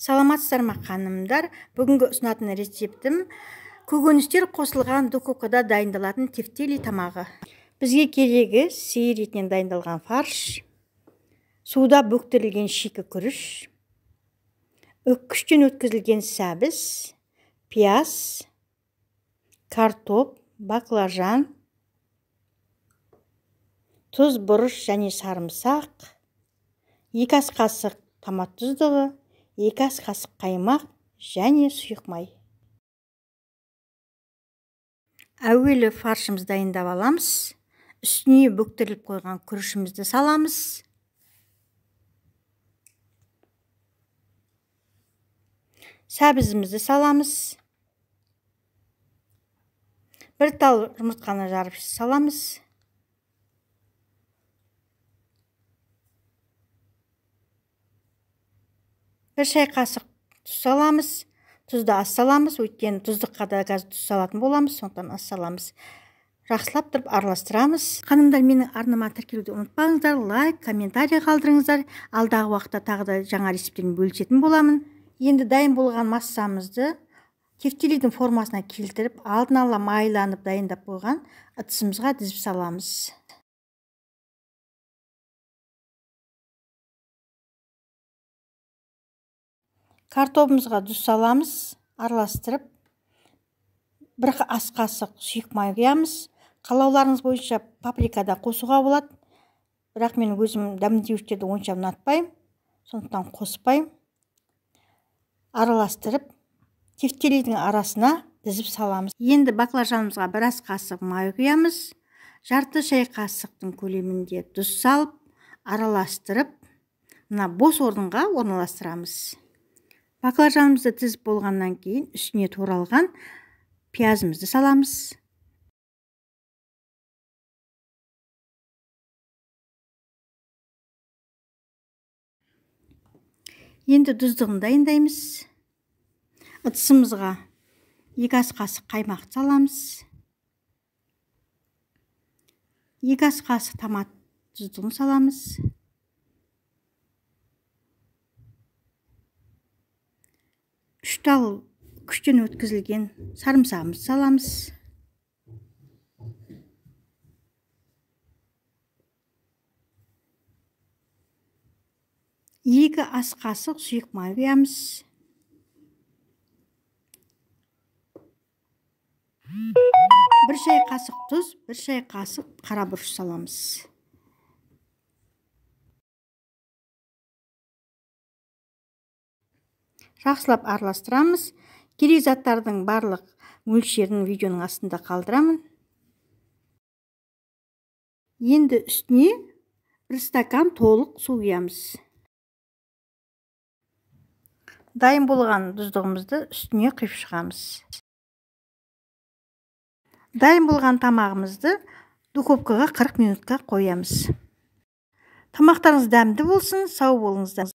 Саламатсыздар ма ханымдар? Бүгінгі ұсынатын рецептім көкөністер қосылған духовкада дайындалатын тефтели тамағы. Бізге керегі сиыр етінен дайындалған фарш, суда бөктірілген шикі күріш, үккіштен өткізілген сәбіз, пияз, картоп, баклажан, тұз, бұрыш және сарымсақ, 2 ас қасық томат тұздығы, 2 ас қасық қаймақ және сұйық май. Әуелі фаршымызды дайындап аламыз. Үстіне бөктіріліп қойған күрішімізді саламыз. Сәбізімізді саламыз. Бір тал жұмыртқаны жарып саламыз. Бір шай қасық тұз саламыз. Тұзды аз саламыз, өйткені тұздыққа да қазір тұз салатын боламыз, сондықтан аз саламыз. Жақсылап тұрып араластырамыз. Ханымдар, менің арнама тіркелуді ұмытпаңыздар, лайк, комментарий қалдырыңыздар. Алдағы уақытта тағы да жаңа рецептермен бөлісетін боламын. Енді дайын болған массамызды тефтелидің формасына келтіріп, алдын ала майланып дайындап қойған ыдысымызға дізіп саламыз. Картопымызға тұз саламыз, араластырып, 1 ас қасық сұйық май құямыз. Қалауларыңыз бойынша паприкада қосуға болады, бірақ мен өзім дәмдеуіштерді онша ұнатпаймын, сондықтан қоспаймын. Араластырып, тефтелидің арасына дізіп саламыз. Енді баклажанымызға 1 ас қасық май құямыз. Жарты шай қасықтың көлемінде тұз салып, араластырып, мына бос орынға орналастырамыз. Баклажанымызды тізіп болғаннан кейін үстіне туралған пиязымызды саламыз. Енді тұздығын дайындаймыз. Ыдысымызға 2 ас қасық қаймақ саламыз. 2 ас қасық томат тұздығын саламыз. 3 тал күштен өткізілген сарымсағымызды саламыз. Екі ас қасық сұйық май құямыз. 1 шай қасық тұз, 1 шай қасық қара бұрыш саламыз. Жақсылап араластырамыз. Керек заттардың барлық мөлшерін видеоның астында қалдырамын. Енді үстіне 1 стакан толық су құямыз. Дайын болған тұздығымызды үстіне құйып шығамыз. Дайын болған тамағымызды духовкаға 40 минутқа қоямыз. Тамақтарыңыз дәмді болсын, сау болыңыздар.